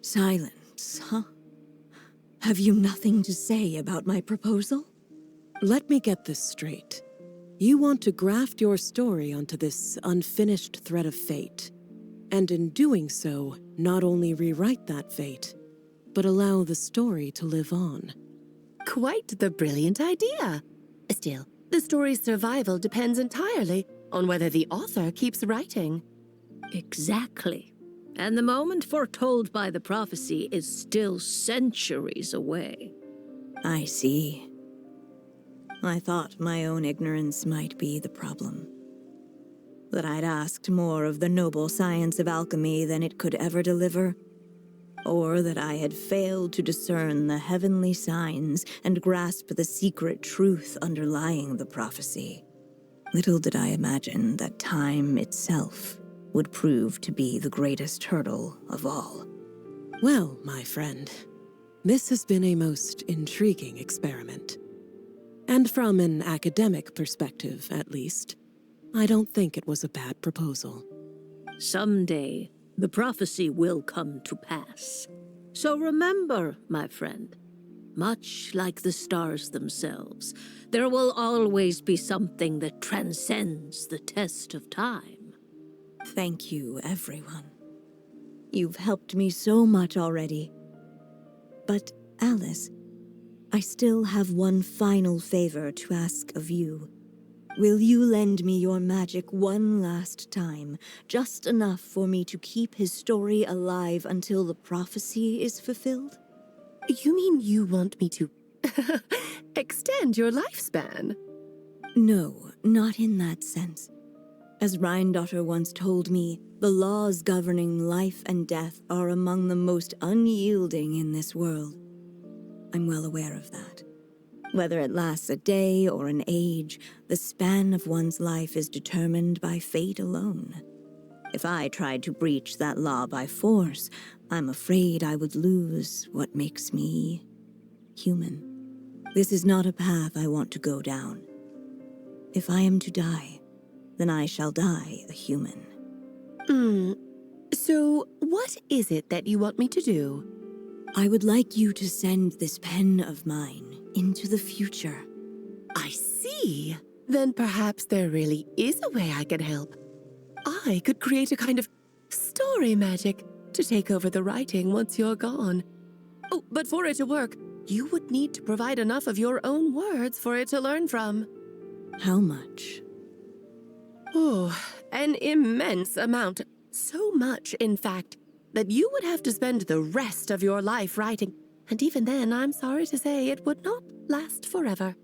Silence, huh? Have you nothing to say about my proposal? Let me get this straight. You want to graft your story onto this unfinished thread of fate, and in doing so, not only rewrite that fate, but allow the story to live on. Quite the brilliant idea. Still, the story's survival depends entirely on whether the author keeps writing. Exactly. And the moment foretold by the prophecy is still centuries away. I see. I thought my own ignorance might be the problem. That I'd asked more of the noble science of alchemy than it could ever deliver. Or that I had failed to discern the heavenly signs and grasp the secret truth underlying the prophecy. Little did I imagine that time itself would prove to be the greatest hurdle of all. Well, my friend, this has been a most intriguing experiment. And from an academic perspective, at least, I don't think it was a bad proposal. Someday, the prophecy will come to pass. So remember, my friend, much like the stars themselves, there will always be something that transcends the test of time. Thank you, everyone. You've helped me so much already. But, Alice, I still have one final favor to ask of you. Will you lend me your magic one last time, just enough for me to keep his story alive until the prophecy is fulfilled? You mean you want me to extend your lifespan? No, not in that sense. As Rhindaughter once told me, the laws governing life and death are among the most unyielding in this world. I'm well aware of that. Whether it lasts a day or an age, the span of one's life is determined by fate alone. If I tried to breach that law by force, I'm afraid I would lose what makes me human. This is not a path I want to go down. If I am to die, then I shall die a human. So what is it that you want me to do? I would like you to send this pen of mine into the future. I see. Then perhaps there really is a way I can help. I could create a kind of story magic to take over the writing once you're gone. Oh, but for it to work, you would need to provide enough of your own words for it to learn from. How much? Oh, an immense amount. So much, in fact, that you would have to spend the rest of your life writing. And even then, I'm sorry to say, it would not last forever.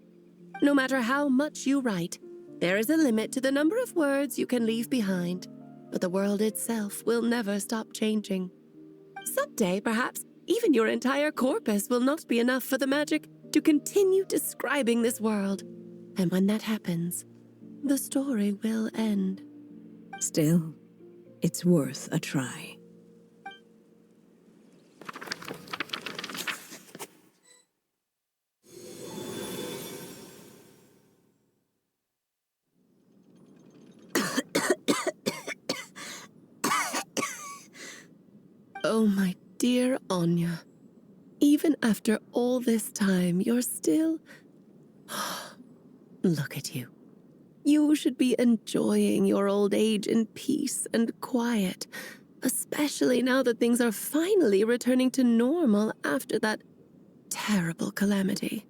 No matter how much you write, there is a limit to the number of words you can leave behind. But the world itself will never stop changing. Someday, perhaps, even your entire corpus will not be enough for the magic to continue describing this world. And when that happens, the story will end. Still, it's worth a try. Oh, my dear Anya. Even after all this time, you're still... Look at you. You should be enjoying your old age in peace and quiet, especially now that things are finally returning to normal after that terrible calamity.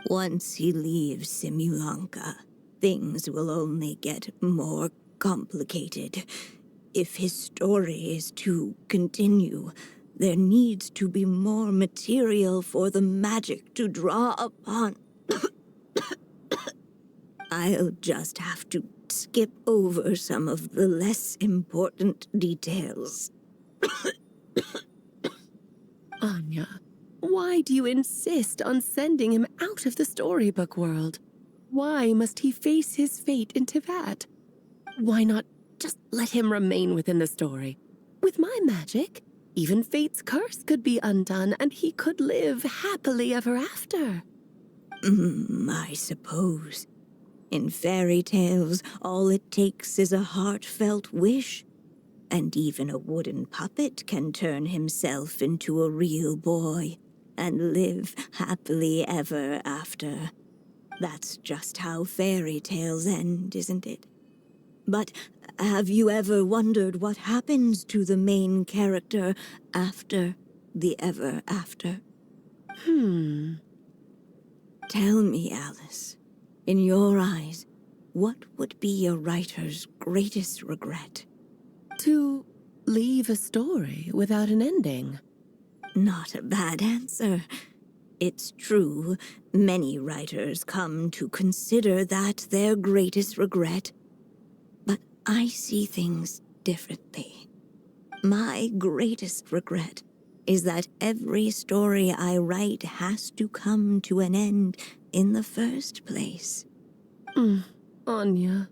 Once he leaves Simulanka, things will only get more complicated. If his story is to continue, there needs to be more material for the magic to draw upon. I'll just have to skip over some of the less important details. Anya, why do you insist on sending him out of the storybook world? Why must he face his fate into that? Why not just let him remain within the story? With my magic, even fate's curse could be undone and he could live happily ever after. I suppose. In fairy tales, all it takes is a heartfelt wish. And even a wooden puppet can turn himself into a real boy and live happily ever after. That's just how fairy tales end, isn't it? But have you ever wondered what happens to the main character after the ever after? Tell me, Alice, in your eyes, what would be a writer's greatest regret? To leave a story without an ending. Not a bad answer. It's true, many writers come to consider that their greatest regret. But I see things differently. My greatest regret is that every story I write has to come to an end in the first place. Anya.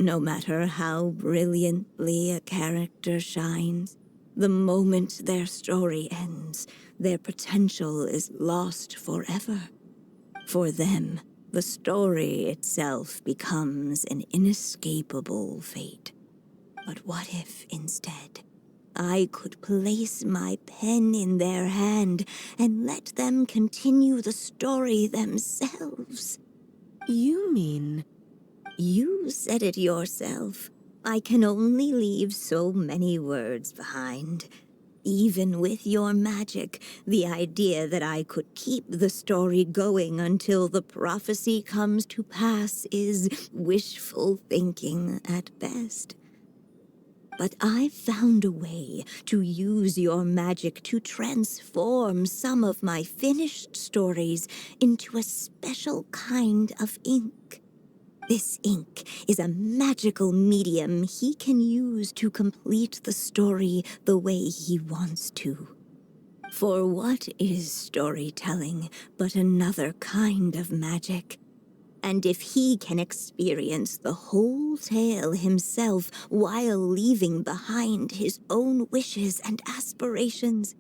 No matter how brilliantly a character shines, the moment their story ends, their potential is lost forever. For them, the story itself becomes an inescapable fate. But what if, instead, I could place my pen in their hand and let them continue the story themselves? You mean... You said it yourself. I can only leave so many words behind. Even with your magic, the idea that I could keep the story going until the prophecy comes to pass is wishful thinking at best. But I've found a way to use your magic to transform some of my finished stories into a special kind of ink. This ink is a magical medium he can use to complete the story the way he wants to. For what is storytelling but another kind of magic? And if he can experience the whole tale himself while leaving behind his own wishes and aspirations,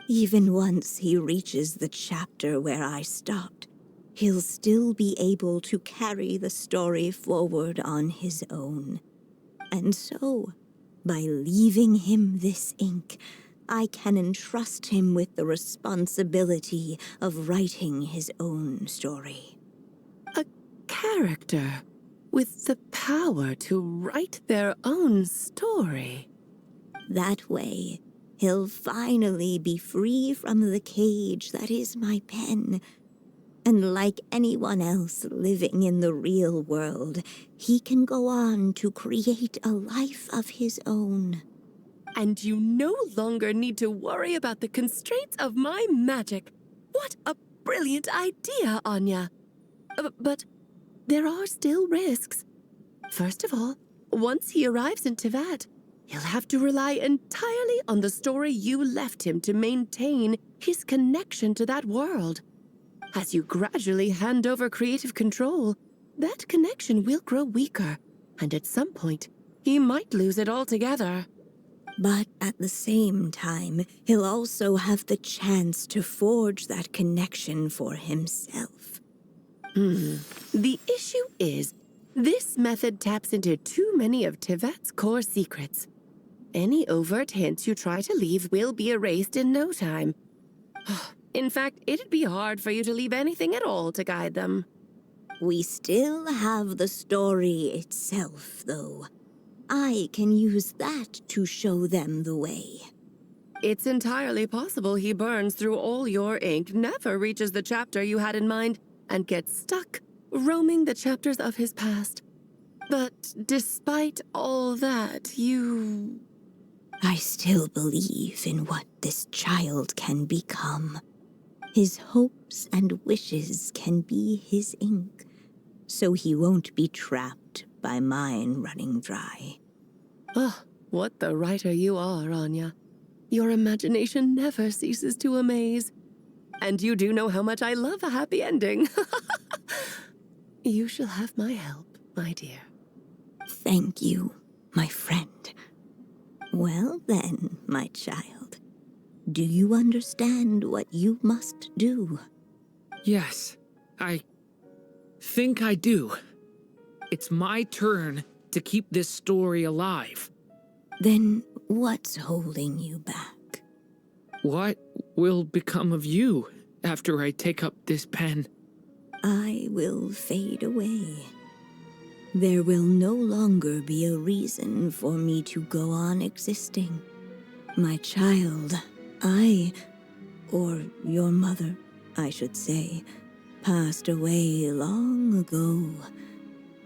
even once he reaches the chapter where I stopped, he'll still be able to carry the story forward on his own. And so, by leaving him this ink, I can entrust him with the responsibility of writing his own story. A character with the power to write their own story. That way, he'll finally be free from the cage that is my pen. And like anyone else living in the real world, he can go on to create a life of his own. And you no longer need to worry about the constraints of my magic. What a brilliant idea, Anya. But there are still risks. First of all, once he arrives in Teyvat, he'll have to rely entirely on the story you left him to maintain his connection to that world. As you gradually hand over creative control, that connection will grow weaker, and at some point, he might lose it altogether. But at the same time, he'll also have the chance to forge that connection for himself. The issue is, this method taps into too many of Teyvat's core secrets. Any overt hints you try to leave will be erased in no time. In fact, it'd be hard for you to leave anything at all to guide them. We still have the story itself, though. I can use that to show them the way. It's entirely possible he burns through all your ink, never reaches the chapter you had in mind, and gets stuck, roaming the chapters of his past. But despite all that, I still believe in what this child can become. His hopes and wishes can be his ink, so he won't be trapped by mine running dry. Oh, what the writer you are, Anya. Your imagination never ceases to amaze. And you do know how much I love a happy ending. You shall have my help, my dear. Thank you, my friend. Well then, my child, do you understand what you must do? Yes, I think I do. It's my turn to keep this story alive. Then what's holding you back? What will become of you after I take up this pen? I will fade away. There will no longer be a reason for me to go on existing. My child, or your mother, I should say, passed away long ago.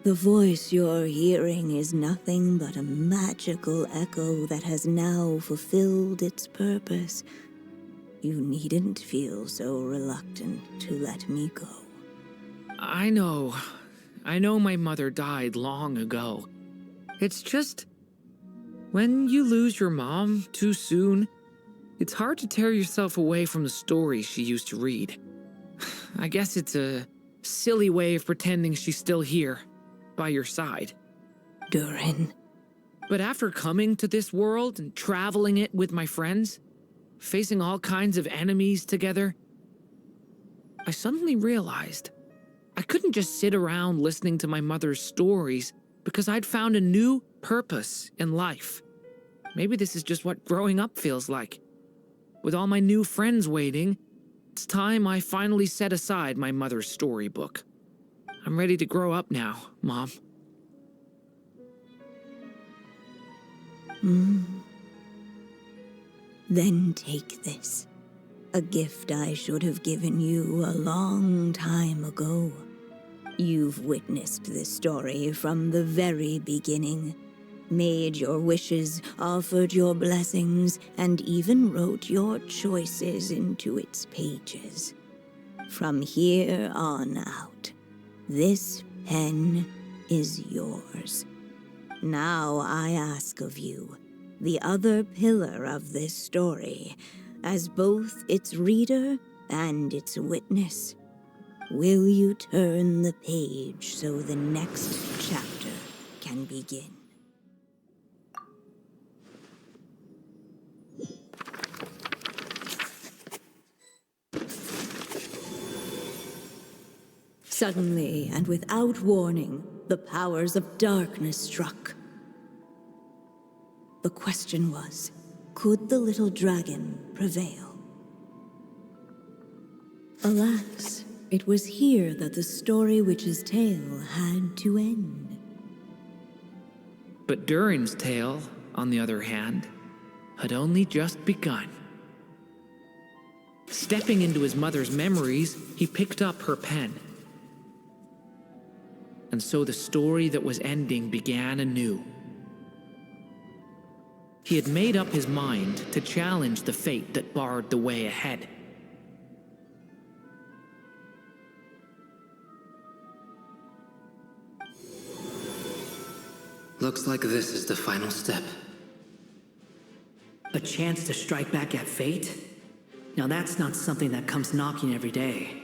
The voice you're hearing is nothing but a magical echo that has now fulfilled its purpose. You needn't feel so reluctant to let me go. I know my mother died long ago. It's just, when you lose your mom too soon, it's hard to tear yourself away from the stories she used to read. I guess it's a silly way of pretending she's still here, by your side. Durin. But after coming to this world and traveling it with my friends, facing all kinds of enemies together, I suddenly realized I couldn't just sit around listening to my mother's stories because I'd found a new purpose in life. Maybe this is just what growing up feels like. With all my new friends waiting, it's time I finally set aside my mother's storybook. I'm ready to grow up now, Mom. Then take this. A gift I should have given you a long time ago. You've witnessed this story from the very beginning. Made your wishes, offered your blessings, and even wrote your choices into its pages. From here on out, this pen is yours. Now I ask of you, the other pillar of this story, as both its reader and its witness, will you turn the page so the next chapter can begin? Suddenly, and without warning, the powers of darkness struck. The question was, could the little dragon prevail? Alas, it was here that the story witch's tale had to end. But Durin's tale, on the other hand, had only just begun. Stepping into his mother's memories, he picked up her pen. And so the story that was ending began anew. He had made up his mind to challenge the fate that barred the way ahead. Looks like this is the final step. A chance to strike back at fate? Now that's not something that comes knocking every day.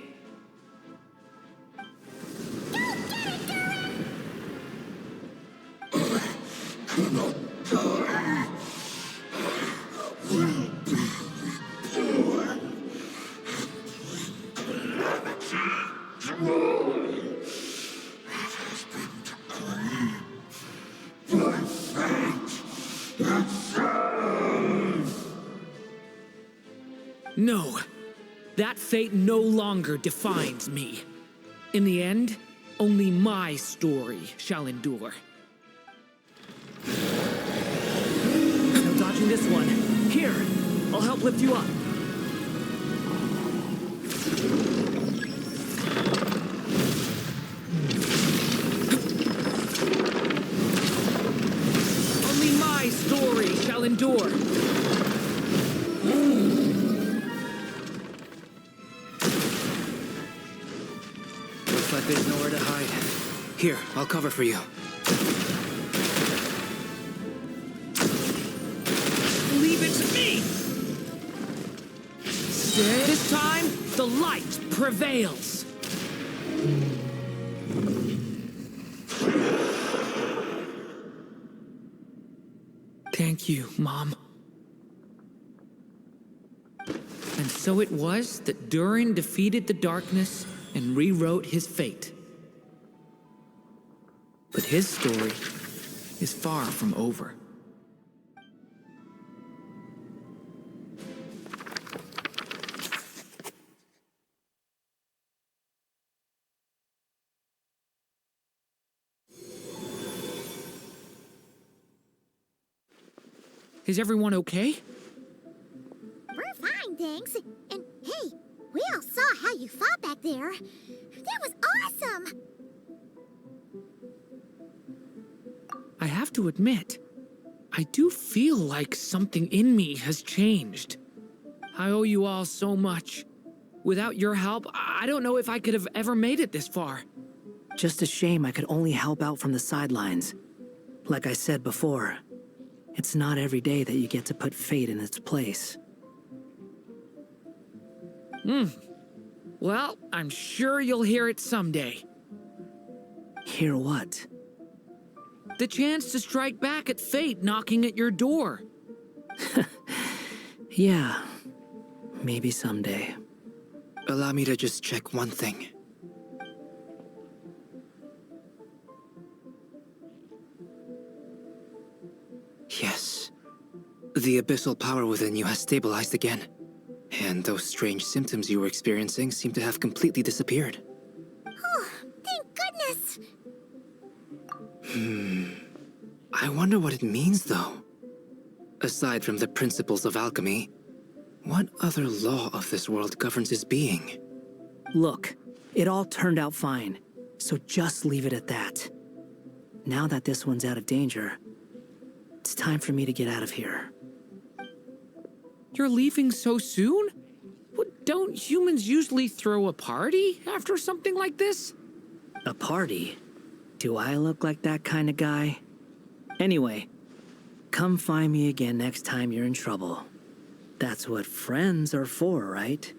No, that fate no longer defines me. In the end, only my story shall endure. No dodging this one. Here, I'll help lift you up. Only my story shall endure. Looks like there's nowhere to hide. Here, I'll cover for you. Leave it to me! This time, the light prevails. Thank you, Mom. And so it was that Durin defeated the darkness and rewrote his fate. But his story is far from over. Is everyone okay? We're fine, thanks. And hey, we all saw how you fought back there. That was awesome! I have to admit, I do feel like something in me has changed. I owe you all so much. Without your help, I don't know if I could have ever made it this far. Just a shame I could only help out from the sidelines. Like I said before, it's not every day that you get to put fate in its place. Well, I'm sure you'll hear it someday. Hear what? The chance to strike back at fate knocking at your door. Yeah, maybe someday. Allow me to just check one thing. Yes. The abyssal power within you has stabilized again. And those strange symptoms you were experiencing seem to have completely disappeared. Oh, thank goodness! I wonder what it means, though. Aside from the principles of alchemy, what other law of this world governs his being? Look, it all turned out fine, so just leave it at that. Now that this one's out of danger, it's time for me to get out of here. You're leaving so soon? Don't humans usually throw a party after something like this? A party? Do I look like that kind of guy? Anyway, come find me again next time you're in trouble. That's what friends are for, right?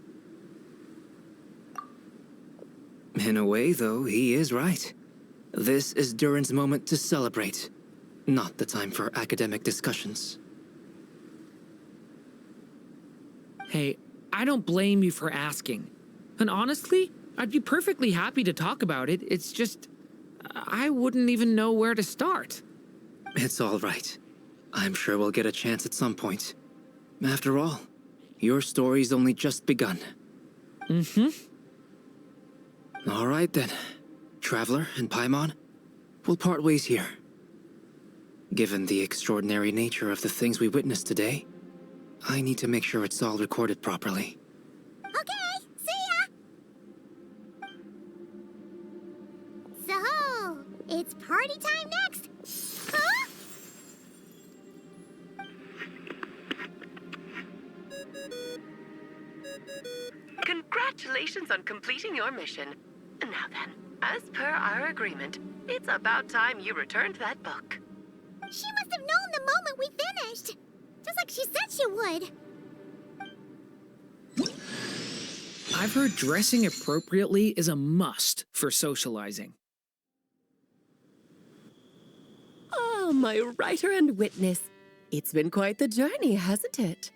In a way, though, he is right. This is Durin's moment to celebrate, not the time for academic discussions. Hey, I don't blame you for asking. And honestly, I'd be perfectly happy to talk about it. It's just, I wouldn't even know where to start. It's all right. I'm sure we'll get a chance at some point. After all, your story's only just begun. All right then. Traveler and Paimon, we'll part ways here. Given the extraordinary nature of the things we witnessed today, I need to make sure it's all recorded properly. Okay, see ya! So, it's party time next? Huh? Congratulations on completing your mission. Now then, as per our agreement, it's about time you returned that book. She must have known the moment we finished. Just like she said she would. I've heard dressing appropriately is a must for socializing. Oh, my writer and witness. It's been quite the journey, hasn't it?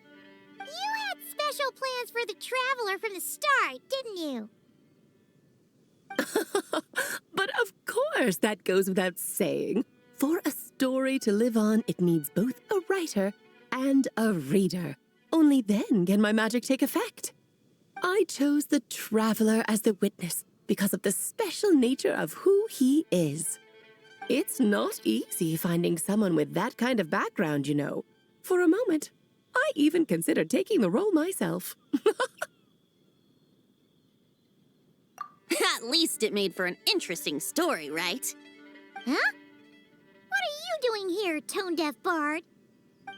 You had special plans for the Traveler from the start, didn't you? But of course, that goes without saying. For a story to live on, it needs both a writer and a reader. Only then can my magic take effect. I chose the Traveler as the witness because of the special nature of who he is. It's not easy finding someone with that kind of background, you know. For a moment, I even considered taking the role myself. At least it made for an interesting story, right? Huh? What are you doing here, tone-deaf bard?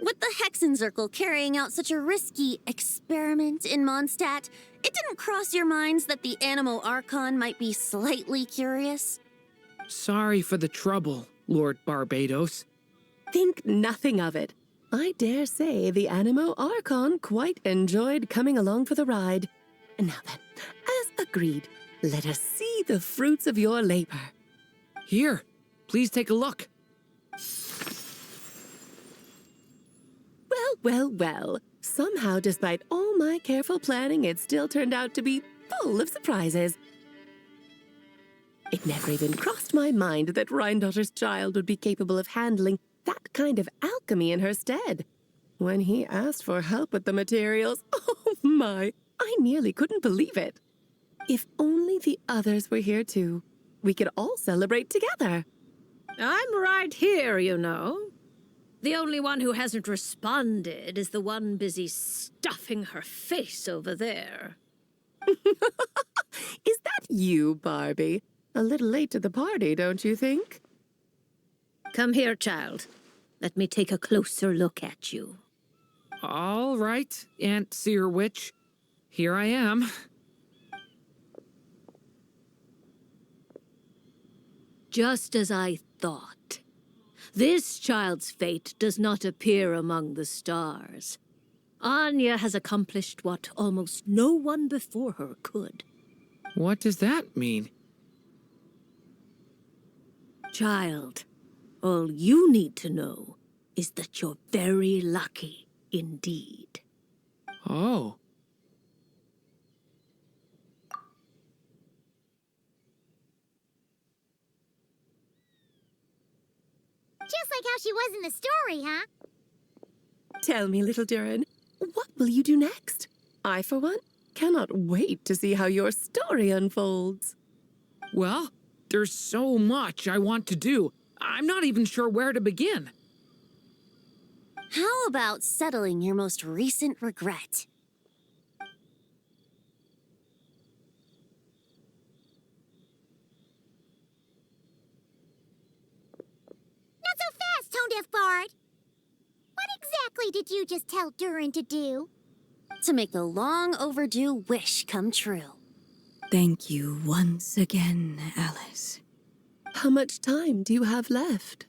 With the Hexenzirkel carrying out such a risky experiment in Mondstadt, it didn't cross your minds that the Animo Archon might be slightly curious? Sorry for the trouble, Lord Barbados. Think nothing of it. I dare say the Animo Archon quite enjoyed coming along for the ride. Now then, as agreed, let us see the fruits of your labor. Here, please take a look. Well. Somehow, despite all my careful planning, it still turned out to be full of surprises. It never even crossed my mind that Rhindotter's child would be capable of handling that kind of alchemy in her stead. When he asked for help with the materials, oh my, I nearly couldn't believe it. If only the others were here too, we could all celebrate together. I'm right here, you know. The only one who hasn't responded is the one busy stuffing her face over there. Is that you, Barbie? A little late to the party, don't you think? Come here, child. Let me take a closer look at you. All right, Aunt Seer Witch. Here I am. Just as I thought. This child's fate does not appear among the stars. Anya has accomplished what almost no one before her could. What does that mean? Child, all you need to know is that you're very lucky indeed. Oh. Just like how she was in the story, huh? Tell me, little Durin, what will you do next? I, for one, cannot wait to see how your story unfolds. Well, there's so much I want to do. I'm not even sure where to begin. How about settling your most recent regret? Not so fast, Tone-Deaf Bard. What exactly did you just tell Durin to do? To make the long overdue wish come true. Thank you once again, Alice. How much time do you have left?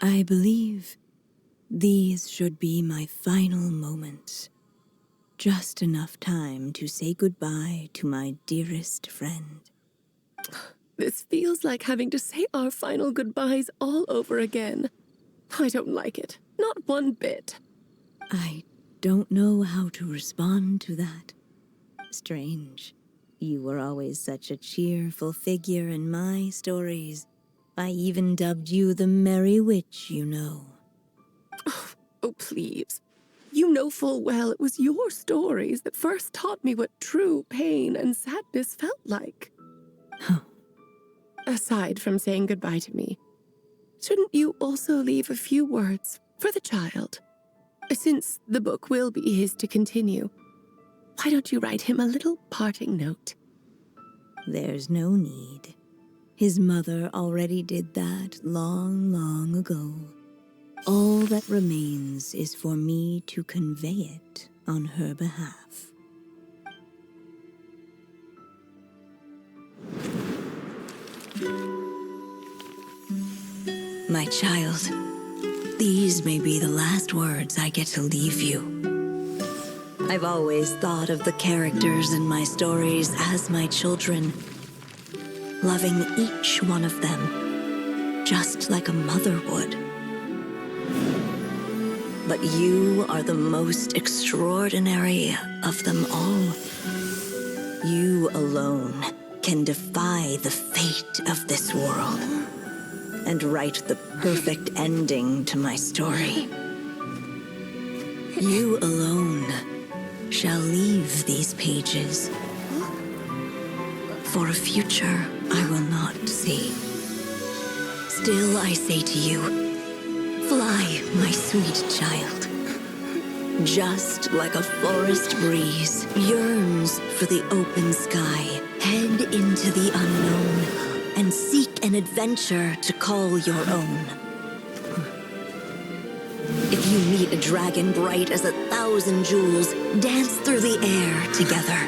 I believe these should be my final moments. Just enough time to say goodbye to my dearest friend. This feels like having to say our final goodbyes all over again. I don't like it. Not one bit. I don't know how to respond to that. Strange. You were always such a cheerful figure in my stories. I even dubbed you the Merry Witch, you know. Oh, please. You know full well it was your stories that first taught me what true pain and sadness felt like. Aside from saying goodbye to me, shouldn't you also leave a few words for the child? Since the book will be his to continue, why don't you write him a little parting note? There's no need. His mother already did that long, long ago. All that remains is for me to convey it on her behalf. My child, these may be the last words I get to leave you. I've always thought of the characters in my stories as my children, loving each one of them, just like a mother would. But you are the most extraordinary of them all. You alone can defy the fate of this world and write the perfect ending to my story. You alone shall leave these pages for a future I will not see. Still I say to you, fly, my sweet child. Just like a forest breeze yearns for the open sky, head into the unknown and seek an adventure to call your own. If you meet a dragon bright as 1,000 jewels, dance through the air together.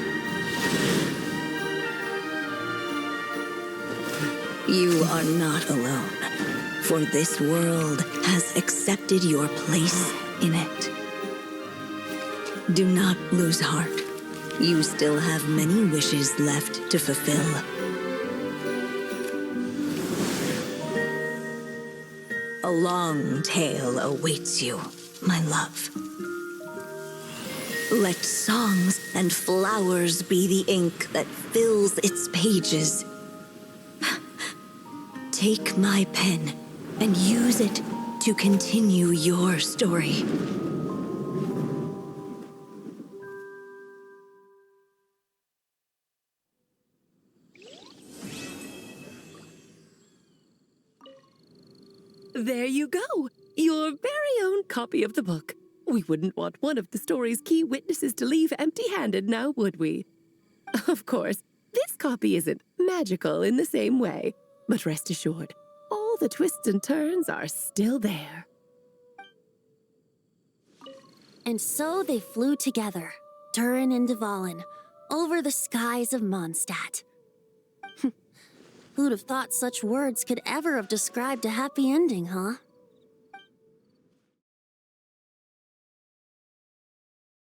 You are not alone, for this world has accepted your place in it. Do not lose heart. You still have many wishes left to fulfill. A long tale awaits you, my love. Let songs and flowers be the ink that fills its pages. Take my pen and use it to continue your story. There you go. Your very own copy of the book. We wouldn't want one of the story's key witnesses to leave empty-handed, now would we? Of course, this copy isn't magical in the same way, but rest assured, all the twists and turns are still there. And so they flew together, Durin and Dvalin, over the skies of Mondstadt. Who'd have thought such words could ever have described a happy ending, huh?